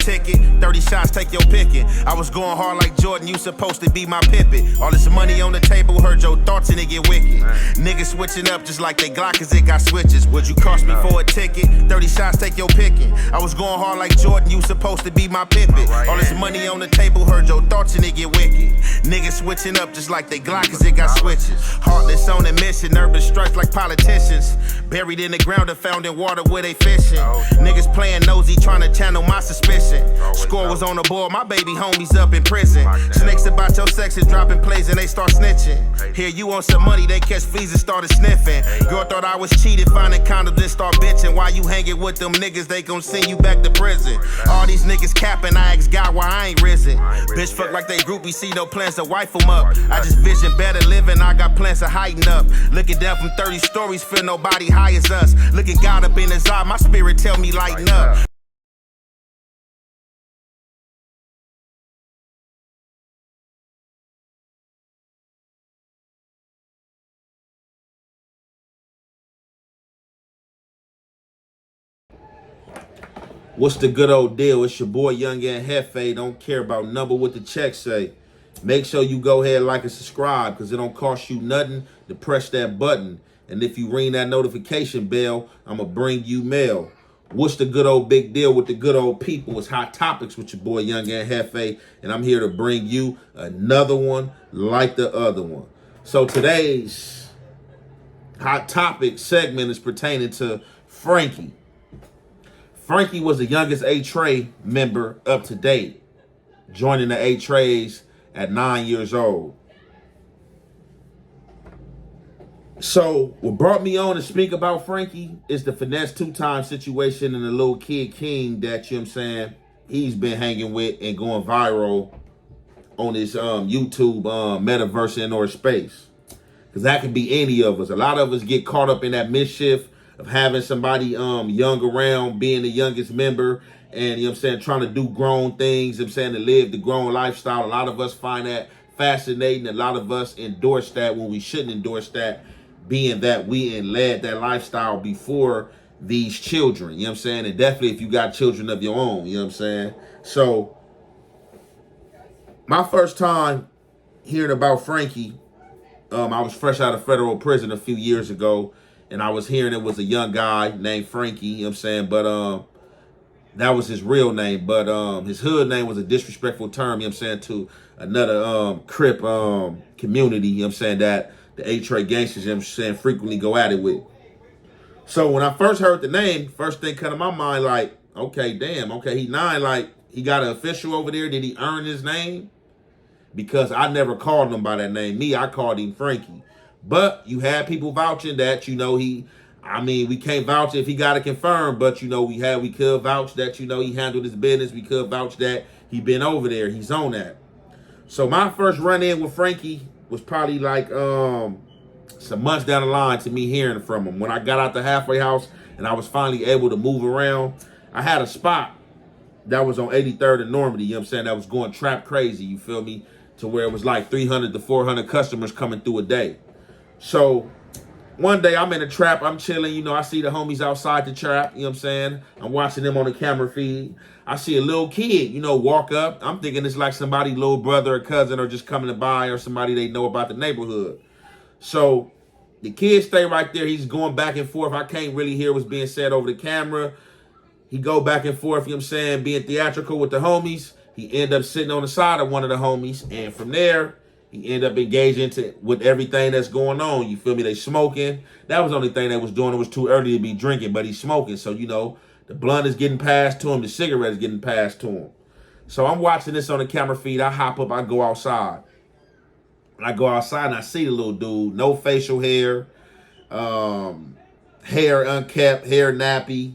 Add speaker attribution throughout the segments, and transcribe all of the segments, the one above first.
Speaker 1: ticket, 30 shots, take your picking. I was going hard like Jordan, you supposed to be my Pippin. All this money on the table, heard your thoughts and it get wicked. Niggas switching up just like they Glock cause it got switches. Would you cost me for a ticket? 30 shots, take your picking. I was going hard like Jordan, you supposed to be my Pippin. All this money on the table, heard your thoughts and it get wicked. Niggas switching up just like they Glock cause it got switches. Heartless on a mission, urban strikes like politicians. Buried in the ground and found in water where they fishing. Niggas playing nosy, trying to channel my suspicion. Score was on the board, my baby homies up in prison. Snakes about your sex and dropping plays and they start snitching. Here you want some money, they catch fleas and started sniffing. Girl thought I was cheated, finding condoms then start bitching. Why you hanging with them niggas, they gon' send you back to prison. All these niggas capping, I ask God why I ain't risen. Bitch fuck like they groupie, see no plans to wife them up. I just vision better living, I got plans of hiding up. Looking down from 30 stories, feel nobody high as us. Looking God up in his eye, my spirit tell me lighten up. What's the good old deal? It's your boy Young and Hefe. Don't care about number what the check say. Make sure you go ahead, like and subscribe, because it don't cost you nothing to press that button. And if you ring that notification bell, I'm going to bring you mail. What's the good old big deal with the good old people? It's Hot Topics with your boy Young and Hefe, and I'm here to bring you another one like the other one. So today's Hot Topic segment is pertaining to Frankie. Frankie was the youngest A-Tray member up to date, joining the A-Trays at 9 years old. So what brought me on to speak about Frankie is the finesse two-time situation and the little kid king that, you know what I'm saying, he's been hanging with and going viral on his YouTube metaverse and or space. Because that could be any of us. A lot of us get caught up in that mischief of having somebody young around, being the youngest member, and, you know what I'm saying, trying to do grown things, you know what I'm saying, to live the grown lifestyle. A lot of us find that fascinating. A lot of us endorse that when we shouldn't endorse that, being that we led that lifestyle before these children, you know what I'm saying? And definitely if you got children of your own, you know what I'm saying? So my first time hearing about Frankie, I was fresh out of federal prison a few years ago, and I was hearing it was a young guy named Frankie, you know what I'm saying? But that was his real name. But his hood name was a disrespectful term, you know what I'm saying, to another Crip community, you know what I'm saying, that the 83Gangsters, you know what I'm saying, frequently go at it with. So when I first heard the name, first thing cut in my mind, like, okay, damn, okay, he 9, like, he got an official over there. Did he earn his name? Because I never called him by that name. Me, I called him Frankie. But you had people vouching that, you know, we can't vouch if he got it confirmed, but, you know, we could vouch that, you know, he handled his business. We could vouch that he been over there. He's on that. So my first run in with Frankie was probably like some months down the line to me hearing from him. When I got out the halfway house and I was finally able to move around, I had a spot that was on 83rd and Normandy, you know what I'm saying, that was going trap crazy, you feel me, to where it was like 300 to 400 customers coming through a day. So one day I'm in a trap, I'm chilling, you know, I see the homies outside the trap, you know what I'm saying? I'm watching them on the camera feed. I see a little kid, you know, walk up. I'm thinking it's like somebody, little brother or cousin, or just coming to buy, or somebody they know about the neighborhood. So the kid stay right there. He's going back and forth. I can't really hear what's being said over the camera. He go back and forth, you know what I'm saying, being theatrical with the homies. He end up sitting on the side of one of the homies. And from there, he end up engaging with everything that's going on. You feel me? They smoking. That was the only thing they was doing. It was too early to be drinking, but he's smoking. So, you know, the blunt is getting passed to him. The cigarette is getting passed to him. So I'm watching this on the camera feed. I hop up. I go outside. And I go outside and I see the little dude. No facial hair. Hair unkept. Hair nappy.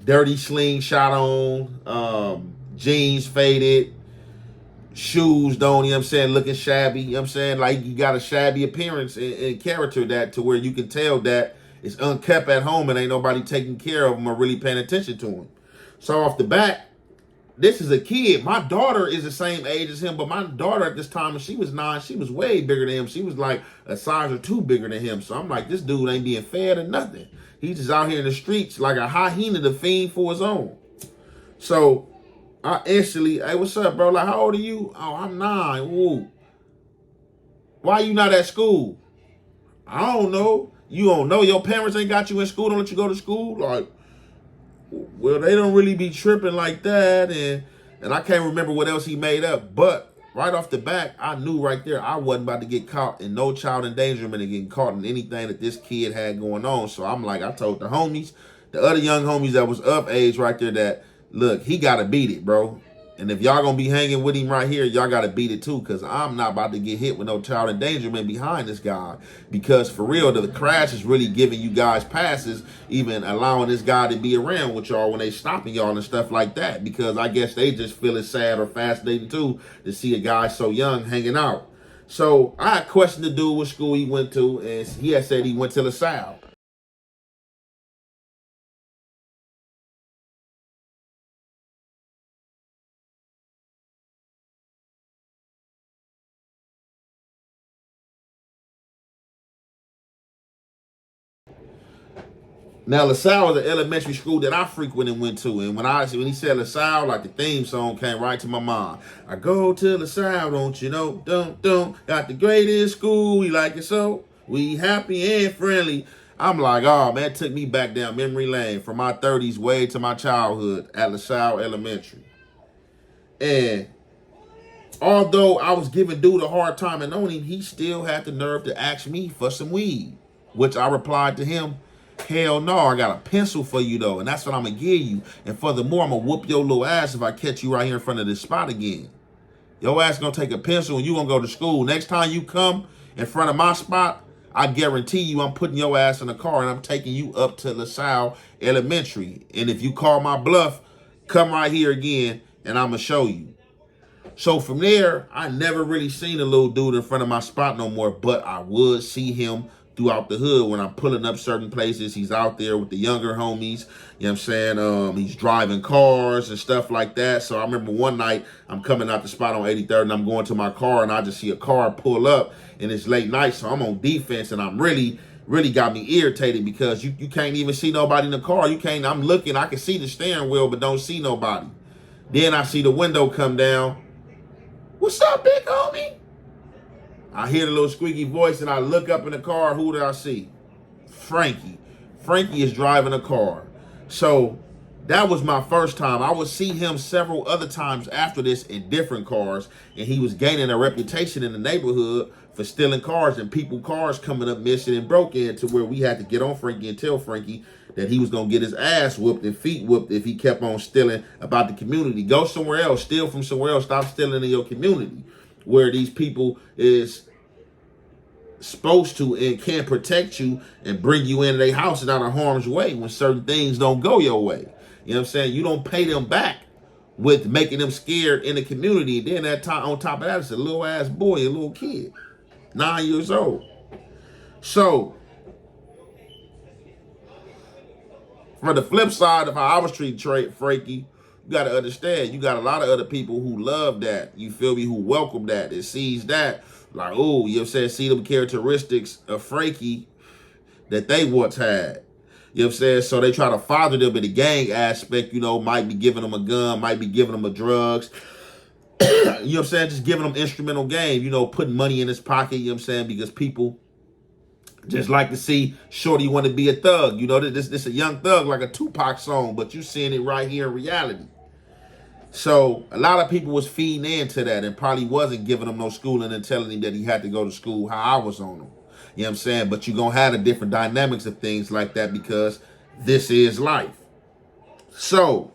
Speaker 1: Dirty slingshot on. Jeans faded. Shoes don't, you know what I'm saying, looking shabby, you know what I'm saying, like you got a shabby appearance and character that to where you can tell that it's unkept at home and ain't nobody taking care of him or really paying attention to him. So off the bat, this is a kid. My daughter is the same age as him, but my daughter at this time, when she was 9, she was way bigger than him. She was like a size or 2 bigger than him. So I'm like, this dude ain't being fed or nothing. He's just out here in the streets like a hyena, the fiend for his own. So I instantly, hey, what's up, bro? Like, how old are you? Oh, I'm 9. Woo. Why you not at school? I don't know. You don't know your parents ain't got you in school, don't let you go to school? Like, well, they don't really be tripping like that. And I can't remember what else he made up. But right off the bat, I knew right there I wasn't about to get caught in no child endangerment and getting caught in anything that this kid had going on. So I'm like, I told the homies, the other young homies that was of age right there, that, look, he got to beat it, bro. And if y'all gonna be hanging with him right here, y'all gotta beat it too, because I'm not about to get hit with no child endangerment behind this guy. Because for real, the crash is really giving you guys passes, even allowing this guy to be around with y'all when they stopping y'all and stuff like that. Because I guess they just feel it sad or fascinating too to see a guy so young hanging out. So I had questioned the dude what school he went to, and he had said he went to LaSalle. Now LaSalle is an elementary school that I frequented and went to, and when he said LaSalle, like the theme song came right to my mind. I go to LaSalle, don't you know? Don't got the greatest school, we like it so. We happy and friendly. I'm like, oh man, it took me back down memory lane from my 30s way to my childhood at LaSalle Elementary. And although I was giving dude a hard time and on him, he still had the nerve to ask me for some weed, which I replied to him, hell no, I got a pencil for you though, and that's what I'm gonna give you. And furthermore, I'm gonna whoop your little ass if I catch you right here in front of this spot again. Your ass gonna take a pencil and you gonna go to school. Next time you come in front of my spot, I guarantee you I'm putting your ass in a car and I'm taking you up to LaSalle Elementary. And if you call my bluff, come right here again and I'm gonna show you. So from there, I never really seen a little dude in front of my spot no more, but I would see him throughout the hood when I'm pulling up certain places. He's out there with the younger homies, you know what I'm saying? He's driving cars and stuff like that. So I remember one night I'm coming out the spot on 83rd and I'm going to my car and I just see a car pull up and it's late night. So I'm on defense and I'm really got me irritated because you can't even see nobody in the car. I'm looking, I can see the steering wheel, but don't see nobody. Then I see the window come down. What's up, big homie? I hear the little squeaky voice and I look up in the car. Who do I see? Frankie. Frankie is driving a car. So that was my first time. I would see him several other times after this in different cars, and he was gaining a reputation in the neighborhood for stealing cars and cars coming up missing and broken, to where we had to get on Frankie and tell Frankie that he was going to get his ass whooped and feet whooped if he kept on stealing about the community. Go somewhere else, steal from somewhere else, stop stealing in your community where these people is supposed to and can protect you and bring you into their house and out of harm's way when certain things don't go your way. You know what I'm saying? You don't pay them back with making them scared in the community. And then that time, on top of that, it's a little ass boy, a little kid, 9 years old. So, for the flip side of how I was treated, Frankie, you got to understand, you got a lot of other people who love that, you feel me, who welcome that, that sees that, like, oh, you know what I'm saying, see them characteristics of Frankie that they once had. You know what I'm saying? So they try to father them in the gang aspect, you know, might be giving them a gun, might be giving them a drugs. You know what I'm saying? Just giving them instrumental game, you know, putting money in his pocket, you know what I'm saying? Because people just like to see Shorty want to be a thug. You know, this a young thug like a Tupac song, but you seeing it right here in reality. So a lot of people was feeding into that and probably wasn't giving him no schooling and telling him that he had to go to school how I was on him. You know what I'm saying? But you're going to have the different dynamics of things like that because this is life. So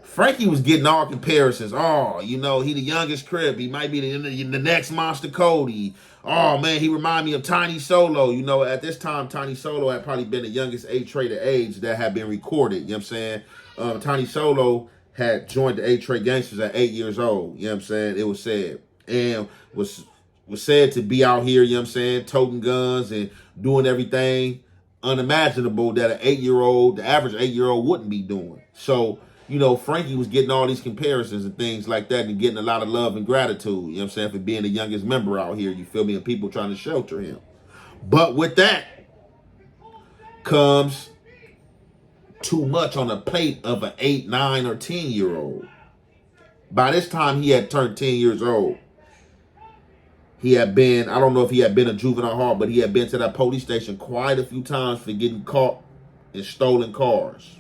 Speaker 1: Frankie was getting all comparisons. Oh, you know, he the youngest Crip. He might be the next Monster Cody. Oh, man, he remind me of Tiny Solo. You know, at this time, Tiny Solo had probably been the youngest A-Trader age that had been recorded. You know what I'm saying? Tiny Solo had joined the 83Gangsters at 8 years old. You know what I'm saying? It was said. And was said to be out here, you know what I'm saying, toting guns and doing everything unimaginable that an 8-year-old, the average 8-year-old wouldn't be doing. So, you know, Frankie was getting all these comparisons and things like that and getting a lot of love and gratitude, you know what I'm saying, for being the youngest member out here, you feel me, and people trying to shelter him. But with that comes too much on the plate of an 8, 9, or 10-year-old. By this time, he had turned 10 years old. He had been, I don't know if he had been a juvenile hall, but he had been to that police station quite a few times for getting caught in stolen cars.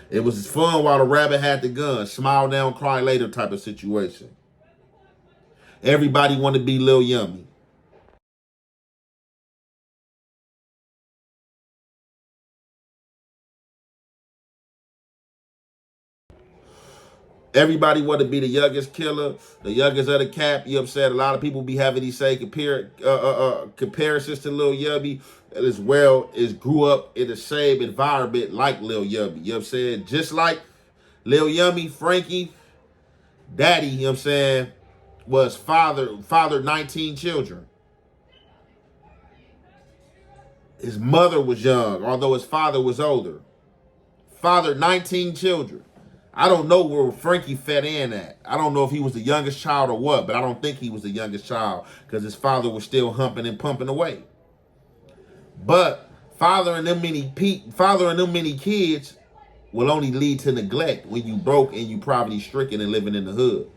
Speaker 1: It was fun while the rabbit had the gun. Smile now, cry later type of situation. Everybody wanted to be Lil Yummy. Everybody wanted to be the youngest killer, the youngest of the cap. You know what I'm saying? A lot of people be having these say comparisons to Lil Yummy, as well as grew up in the same environment like Lil Yummy. You know what I'm saying? Just like Lil Yummy, Frankie, daddy, you know what I'm saying, was fathered 19 children. His mother was young, although his father was older. Fathered 19 children. I don't know where Frankie fed in at. I don't know if he was the youngest child or what, but I don't think he was the youngest child because his father was still humping and pumping away. But fathering them many kids will only lead to neglect when you broke and you poverty stricken and living in the hood.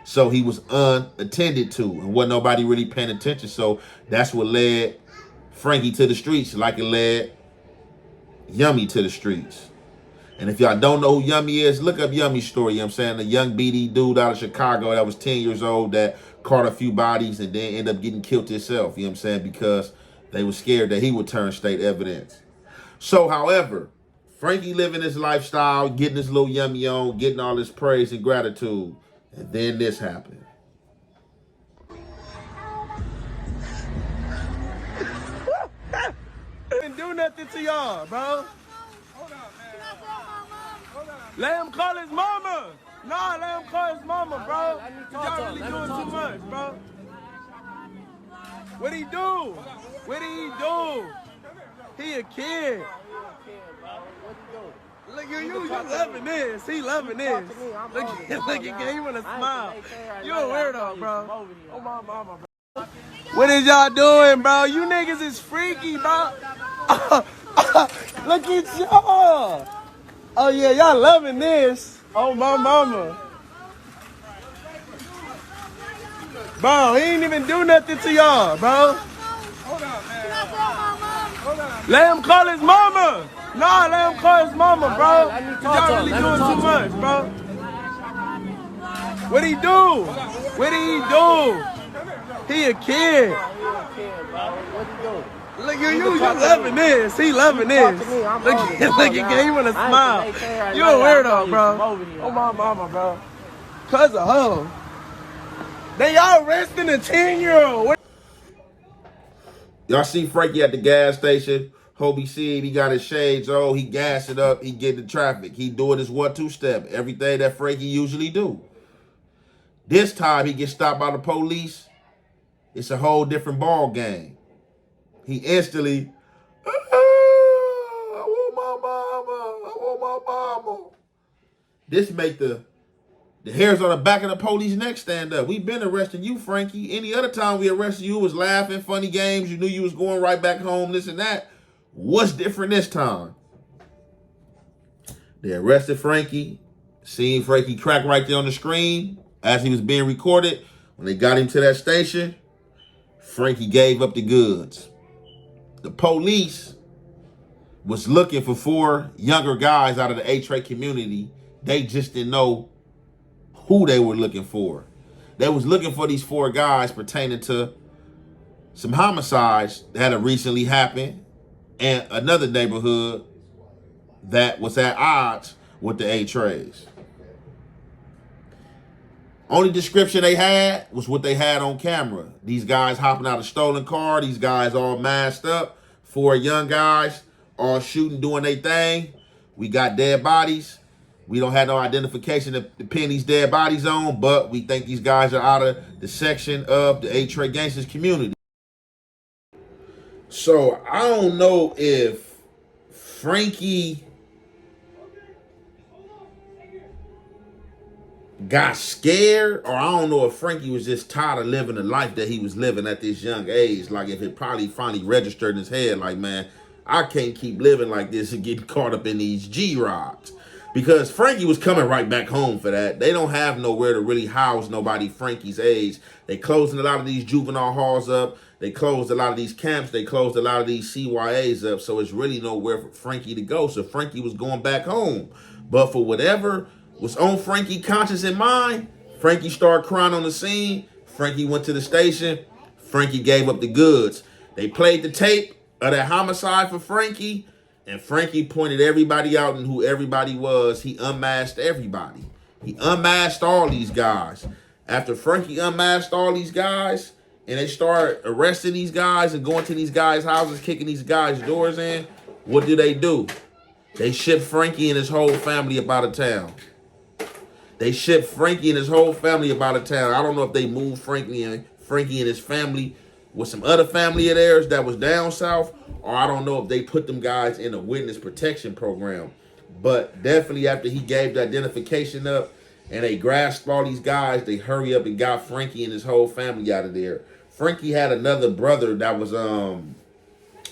Speaker 1: So he was unattended to and wasn't nobody really paying attention. So that's what led Frankie to the streets, like it led Yummy to the streets. And if y'all don't know who Yummy is, look up Yummy's story. You know what I'm saying? The young BD dude out of Chicago that was 10 years old that caught a few bodies and then ended up getting killed himself. You know what I'm saying? Because they were scared that he would turn state evidence. So, however, Frankie living his lifestyle, getting his little Yummy on, getting all this praise and gratitude. And then this happened.
Speaker 2: Didn't do nothing to y'all, bro. Let him call his mama. Nah, let him call his mama, bro. Y'all really doing too much, bro. What he do? What did he do? He a kid. Look, you loving this. He loving this. Look at him. He wanna smile. You a weirdo, bro. Oh, my mama, bro. What is y'all doing, bro? You niggas is freaky, bro. Look at y'all. Oh, yeah, y'all loving this. Oh, my mama. Bro, he ain't even do nothing to y'all, bro. Hold on, man. Let him call his mama. Nah, let him call his mama, bro. Y'all really doing too much, bro. What he do? What did he do? He a kid. Look, you loving this. He loving this. Look at him. He wanna smile. You a weirdo, bro. Oh, my mama, bro. Cuz of her. They all arresting a 10-year-old.
Speaker 1: Y'all see Frankie at the gas station. Hope he see him. He got his shades on. He gas it up. He get the traffic. He doing his 1-2 step. Everything that Frankie usually do. This time he gets stopped by the police. It's a whole different ball game. He instantly, I want my mama. I want my mama. This make the hairs on the back of the police neck stand up. We been arresting you, Frankie. Any other time we arrested you, it was laughing, funny games. You knew you was going right back home, this and that. What's different this time? They arrested Frankie. Seen Frankie crack right there on the screen as he was being recorded. When they got him to that station, Frankie gave up the goods. The police was looking for 4 younger guys out of the 83 community. They just didn't know who they were looking for. They was looking for these 4 guys pertaining to some homicides that had recently happened in another neighborhood that was at odds with the 83s. Only description they had was what they had on camera. These guys hopping out of a stolen car. These guys all masked up. 4 young guys all shooting, doing their thing. We got dead bodies. We don't have no identification to pin these dead bodies on, but we think these guys are out of the section of the 83Gangsta community. So I don't know if Frankie got scared, or I don't know if Frankie was just tired of living the life that he was living at this young age. Like if it probably finally registered in his head, like, man, I can't keep living like this and getting caught up in these G-Rocks. Because Frankie was coming right back home for that. They don't have nowhere to really house nobody Frankie's age. They closing a lot of these juvenile halls up. They closed a lot of these camps. They closed a lot of these CYAs up. So it's really nowhere for Frankie to go. So Frankie was going back home. But for whatever was on Frankie conscious and mind, Frankie started crying on the scene. Frankie went to the station. Frankie gave up the goods. They played the tape of that homicide for Frankie. And Frankie pointed everybody out and who everybody was. He unmasked everybody. He unmasked all these guys. After Frankie unmasked all these guys, and they started arresting these guys and going to these guys' houses, kicking these guys' doors in, what do? They shipped Frankie and his whole family up out of town. They shipped Frankie and his whole family up out of town. I don't know if they moved Frankie and his family with some other family of theirs that was down south, or I don't know if they put them guys in a witness protection program. But definitely after he gave the identification up and they grasped all these guys, they hurry up and got Frankie and his whole family out of there. Frankie had another brother that was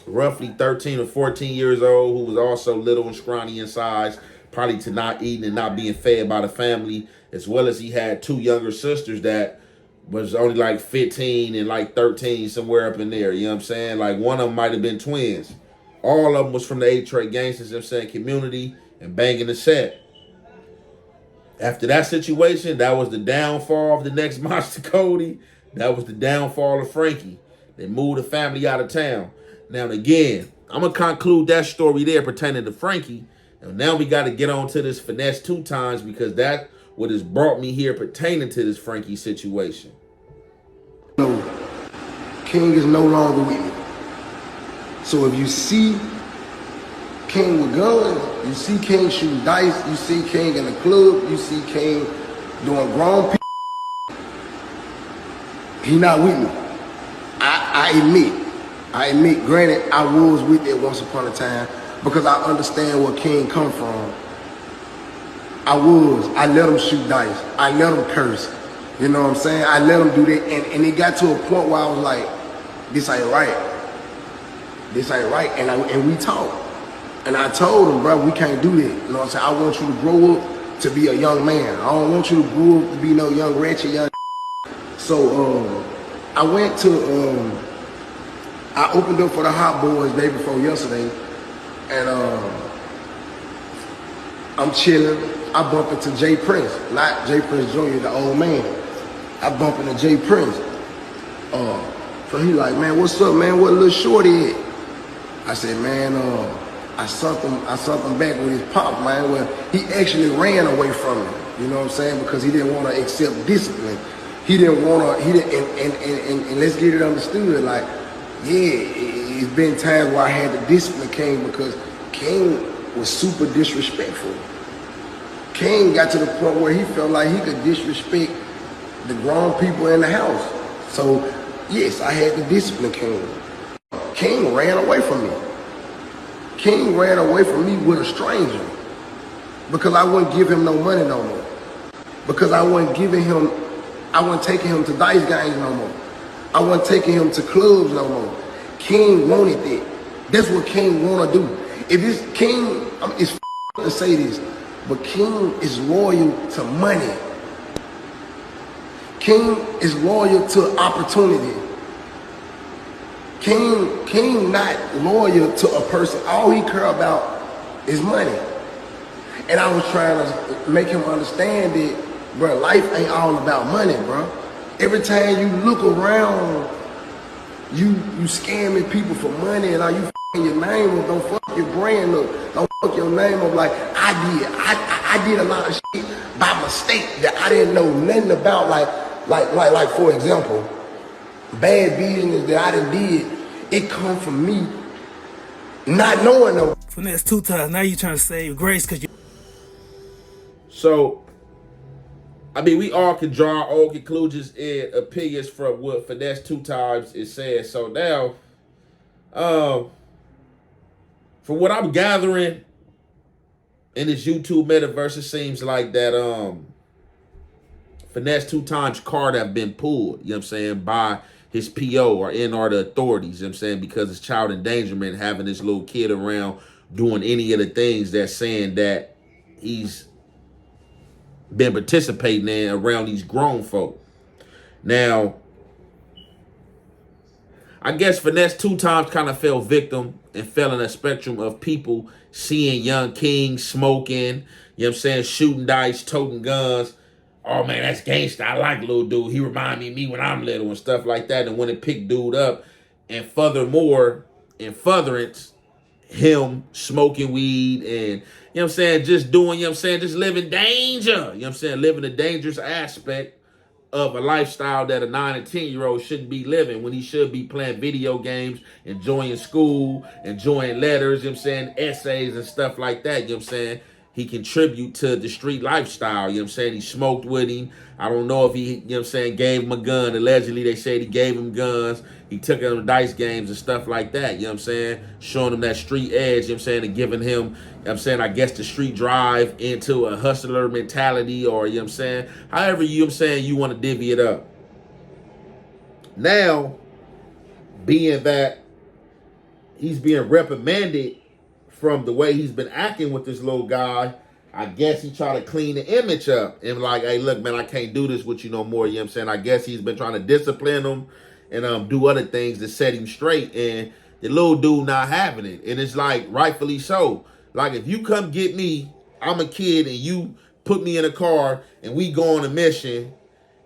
Speaker 1: roughly 13 or 14 years old, who was also little and scrawny in size, probably to not eating and not being fed by the family, as well as he had two younger sisters that was only like 15 and like 13, somewhere up in there. You know what I'm saying? Like one of them might have been twins. All of them was from the 83Gangsters, you know what I'm saying, community and banging the set. After that situation, that was the downfall of the next Monster Cody. That was the downfall of Frankie. They moved the family out of town. Now again, I'm going to conclude that story there pertaining to Frankie. And now we got to get on to this finesse 2 times, because that's what has brought me here pertaining to this Frankie situation.
Speaker 3: No, King is no longer with me. So if you see King with guns, you see King shooting dice, you see King in the club, you see King doing grown people, he not with me. I admit, granted, I was with it once upon a time because I understand where King come from. I let him shoot dice. I let him curse. You know what I'm saying? I let him do that. And it got to a point where I was like, this ain't right. This ain't right. And we talked. And I told him, bro, we can't do that. You know what I'm saying? I want you to grow up to be a young man. I don't want you to grow up to be no young wretched young. So I went to, I opened up for the Hot Boys day before yesterday. And I'm chilling. I bump into Jay Prince, not Jay Prince Jr., the old man. I bump into Jay Prince. So he like, man, what's up, man? What little shorty at? I said, man, I sent him back with his pop, man. Well, he actually ran away from me. You know what I'm saying? Because he didn't want to accept discipline. He didn't want to. And let's get it understood. Like, yeah, it's been times where I had to discipline King because King was super disrespectful. King got to the point where he felt like he could disrespect the grown people in the house. So, yes, I had to discipline King. King ran away from me. King ran away from me with a stranger because I wouldn't give him no money no more. Because I wasn't taking him to dice games no more. I wasn't taking him to clubs no more. King wanted that. That's what King want to do. If this King, it's to say this, but King is loyal to money. King is loyal to opportunity. King not loyal to a person. All he care about is money. And I was trying to make him understand that, bro, life ain't all about money, bro. Every time you look around, you scamming people for money, and are you f***ing your name up? Don't fuck your brand up. Don't fuck your name up like I did a lot of shit by mistake that I didn't know nothing about. Like for example, bad business that I done did, it come from me not knowing no.
Speaker 4: Finesse 2 times. Now you trying to save grace because you.
Speaker 1: So, I mean, we all can draw our own conclusions and opinions from what Finesse 2 times is saying. So now, from what I'm gathering in this YouTube metaverse, it seems like that Finesse 2 times card have been pulled, you know what I'm saying, by his PO or NR the authorities, you know what I'm saying, because it's child endangerment having this little kid around doing any of the things that's saying that he's been participating in around these grown folk. Now, I guess Finesse 2 times kind of fell victim and fell in a spectrum of people seeing young kings smoking, you know what I'm saying, shooting dice, toting guns. Oh man, that's gangsta. I like little dude. He remind me of me when I'm little and stuff like that. And when it picked dude up, and furthermore, in furtherance, him smoking weed and, you know what I'm saying, just doing, you know what I'm saying, just living danger. You know what I'm saying, living a dangerous aspect of a lifestyle that a 9 and 10-year-old shouldn't be living, when he should be playing video games, enjoying school, enjoying letters, you know what I'm saying, essays and stuff like that, you know what I'm saying. He contribute to the street lifestyle, you know what I'm saying. He smoked with him. I don't know if he, you know what I'm saying, gave him a gun. Allegedly, they said he gave him guns. He took him to dice games and stuff like that, you know what I'm saying, showing him that street edge, you know what I'm saying, and giving him, you know what I'm saying, I guess the street drive into a hustler mentality, or, you know what I'm saying, however, you know what I'm saying, you want to divvy it up. Now, being that he's being reprimanded from the way he's been acting with this little guy, I guess he tried to clean the image up and like, hey, look, man, I can't do this with you no more, you know what I'm saying. I guess he's been trying to discipline him and do other things to set him straight, and the little dude not having it. And it's like, rightfully so. Like, if you come get me, I'm a kid, and you put me in a car and we go on a mission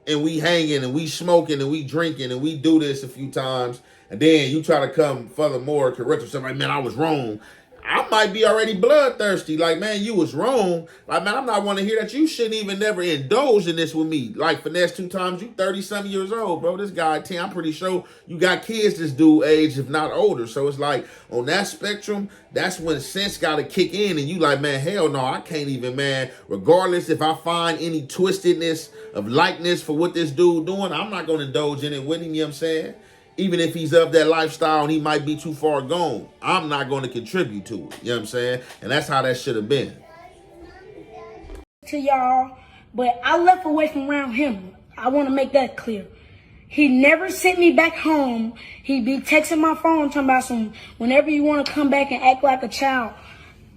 Speaker 1: and we hanging and we smoking and we drinking and we do this a few times, and then you try to come furthermore correct yourself, like, man, I was wrong. I might be already bloodthirsty. Like, man, you was wrong. Like, man, I'm not want to hear that. You shouldn't even never indulge in this with me. Like, Finesse 2 times, you 30-something years old, bro. This guy 10, I'm pretty sure you got kids this dude age, if not older. So it's like, on that spectrum, that's when sense got to kick in, and you like, man, hell no, I can't even, man. Regardless if I find any twistedness of likeness for what this dude doing, I'm not going to indulge in it with him, you know what I'm saying? Even if he's of that lifestyle and he might be too far gone, I'm not going to contribute to it. You know what I'm saying? And that's how that should have been.
Speaker 5: To y'all, but I left away from around him. I want to make that clear. He never sent me back home. He'd be texting my phone talking about some, whenever you want to come back and act like a child.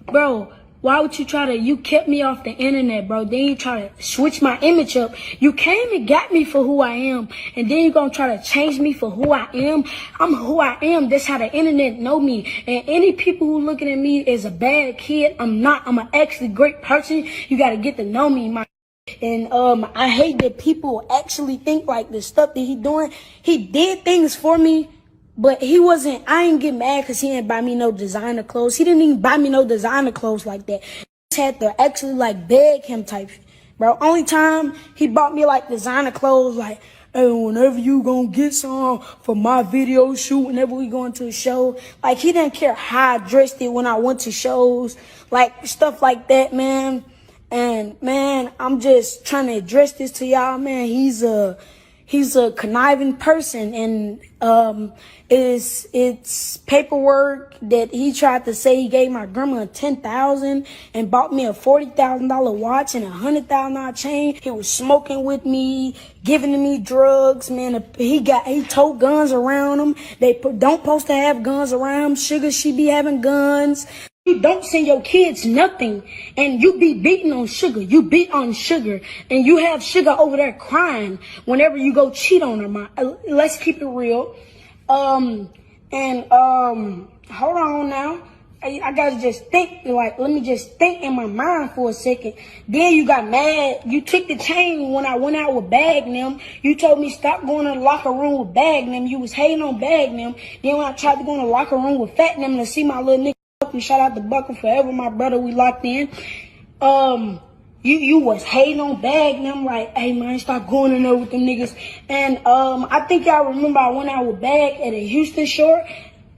Speaker 5: Bro, why would you you kept me off the internet, bro. Then you try to switch my image up. You came and got me for who I am. And then you're going to try to change me for who I am. I'm who I am. That's how the internet know me. And any people who looking at me as a bad kid, I'm not. I'm an actually great person. You got to get to know me, my. And I hate that people actually think like the stuff that he doing. He did things for me. But he wasn't, I ain't get mad because he didn't buy me no designer clothes. He didn't even buy me no designer clothes like that. I just had to actually like beg him type shit. Bro, only time he bought me like designer clothes, like, hey, whenever you gonna get some for my video shoot, whenever we going to a show. Like, he didn't care how I dressed it when I went to shows. Like, stuff like that, man. And, man, I'm just trying to address this to y'all, man. He's a conniving person, and it's paperwork that he tried to say he gave my grandma $10,000 and bought me a $40,000 watch and a $100,000 chain. He was smoking with me, giving me drugs, man. He told guns around him. They don't supposed to have guns around him. Sugar, she be having guns. You don't send your kids nothing, and you be beating on Sugar. You beat on Sugar, and you have Sugar over there crying whenever you go cheat on her. Let's keep it real. Hold on now. I gotta just think, like, let me just think in my mind for a second. Then you got mad. You took the chain when I went out with Bag them. You told me stop going to the locker room with Bag them. You was hating on Bag them. Then when I tried to go in the locker room with Fat them to see my little nigga, and shout out to Buckle Forever, my brother, we locked in. You was hating on Bag and I'm like, hey man, stop going in there with them niggas. And I think y'all remember I went out with Bag at a Houston show,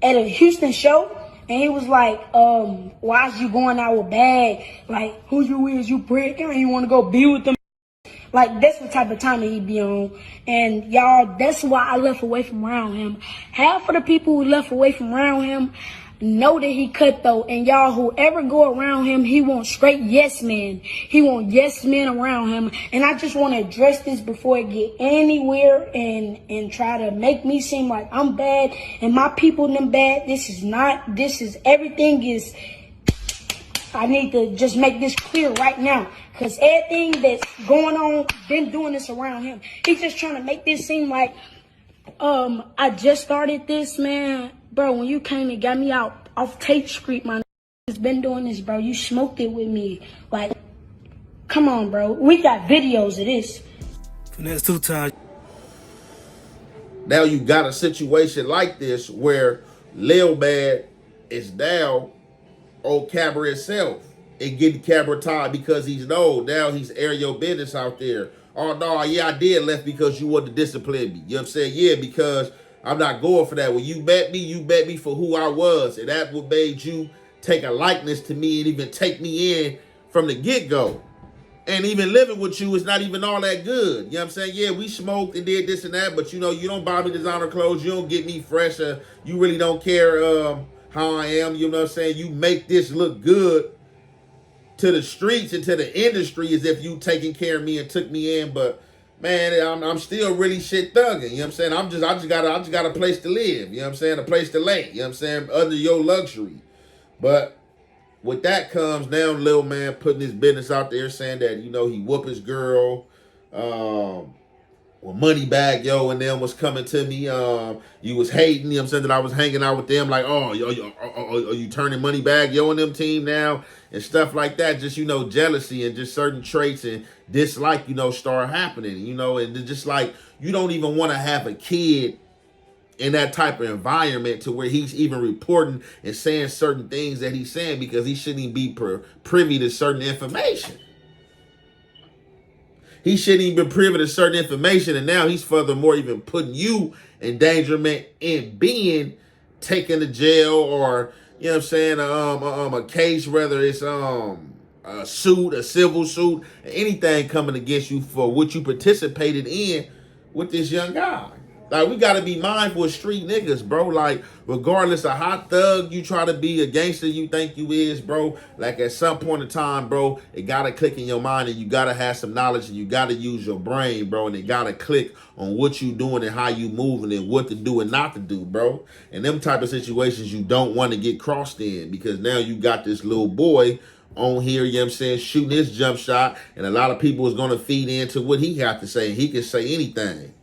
Speaker 5: and he was like, why is you going out with Bag? Like, who you is, you prick? You ain't want to go be with them. Like, that's the type of time that he be on. And y'all, that's why I left away from around him. Half of the people who left away from around him, know that he cutthroat. And y'all, whoever go around him, he wants straight yes men. He want yes men around him. And I just want to address this before it get anywhere and try to make me seem like I'm bad and my people them bad. This is everything is. I need to just make this clear right now. Because everything that's going on, been doing this around him. He's just trying to make this seem like, I just started this, man. Bro, when you came and got me out off Tate Street, my has been doing this, bro. You smoked it with me. Like, come on, bro. We got videos of this.
Speaker 4: Finesse 2 times.
Speaker 1: Now you got a situation like this where Lil Bad is down on camera itself and getting camera time because he's known. Now he's airing your business out there. Oh, no, yeah, I did left because you wanted to discipline me. You know what I'm saying? Yeah, because I'm not going for that. When you met me for who I was. And that's what made you take a likeness to me and even take me in from the get-go. And even living with you is not even all that good. You know what I'm saying? Yeah, we smoked and did this and that, but you know, you don't buy me designer clothes. You don't get me fresh. You really don't care how I am. You know what I'm saying? You make this look good to the streets and to the industry as if you taking care of me and took me in. But man, I'm still really shit thugging. You know what I'm saying? I just got a place to live. You know what I'm saying? A place to lay. You know what I'm saying? Under your luxury. But with that comes now Lil Man putting his business out there saying that, you know, he whoop his girl. When Moneybag Yo and them was coming to me, you was hating, you know what I'm saying, that I was hanging out with them like, oh, are you turning Moneybag Yo and them team now? And stuff like that. Just, you know, jealousy and just certain traits and dislike, you know, start happening, you know, and just like, you don't even want to have a kid in that type of environment to where he's even reporting and saying certain things that he's saying because he shouldn't even be privy to certain information. He shouldn't even be privy to certain information, and now he's furthermore even putting you in endangerment in being taken to jail or, you know what I'm saying, a case, whether it's a suit, a civil suit, anything coming against you for what you participated in with this young guy. Like, we got to be mindful of street niggas, bro. Like, regardless of how thug you try to be, a gangster you think you is, bro, like, at some point in time, bro, it got to click in your mind and you got to have some knowledge and you got to use your brain, bro, and it got to click on what you doing and how you moving and what to do and not to do, bro. And them type of situations you don't want to get crossed in because now you got this little boy on here, you know what I'm saying, shooting his jump shot, and a lot of people is going to feed into what he got to say. He can say anything.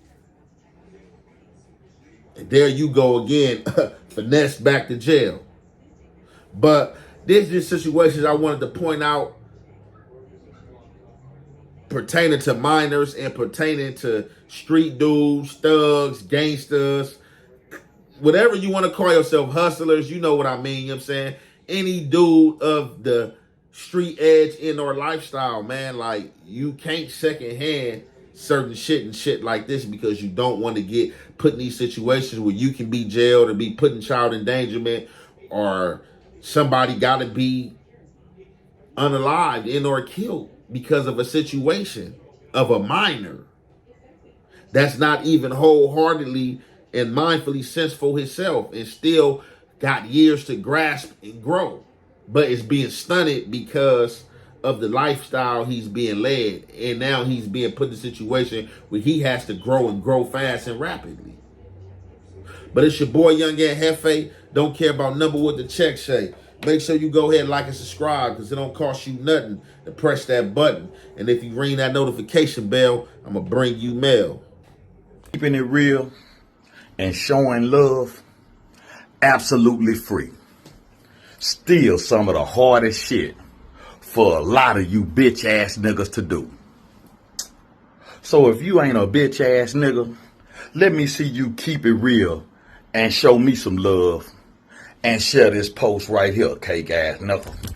Speaker 1: And there you go again, finesse back to jail. But there's just situations I wanted to point out pertaining to minors and pertaining to street dudes, thugs, gangsters, whatever you want to call yourself, hustlers, you know what I mean, you know what I'm saying? Any dude of the street edge in our lifestyle, man, like, you can't secondhand certain shit and shit like this because you don't want to get put in these situations where you can be jailed or be put in child endangerment or somebody got to be unalived and or killed because of a situation of a minor that's not even wholeheartedly and mindfully senseful himself and still got years to grasp and grow, but it's being stunted because of the lifestyle he's being led, and now he's being put in a situation where he has to grow and grow fast and rapidly. But it's your boy Young and Hefe. Don't care about number what the check say. Make sure you go ahead and like and subscribe because it don't cost you nothing to press that button. And if you ring that notification bell, I'm going to bring you mail.
Speaker 6: Keeping it real and showing love, absolutely free. Still some of the hardest shit for a lot of you bitch ass niggas to do. So if you ain't a bitch ass nigga, let me see you keep it real and show me some love and share this post right here, cake ass nigga.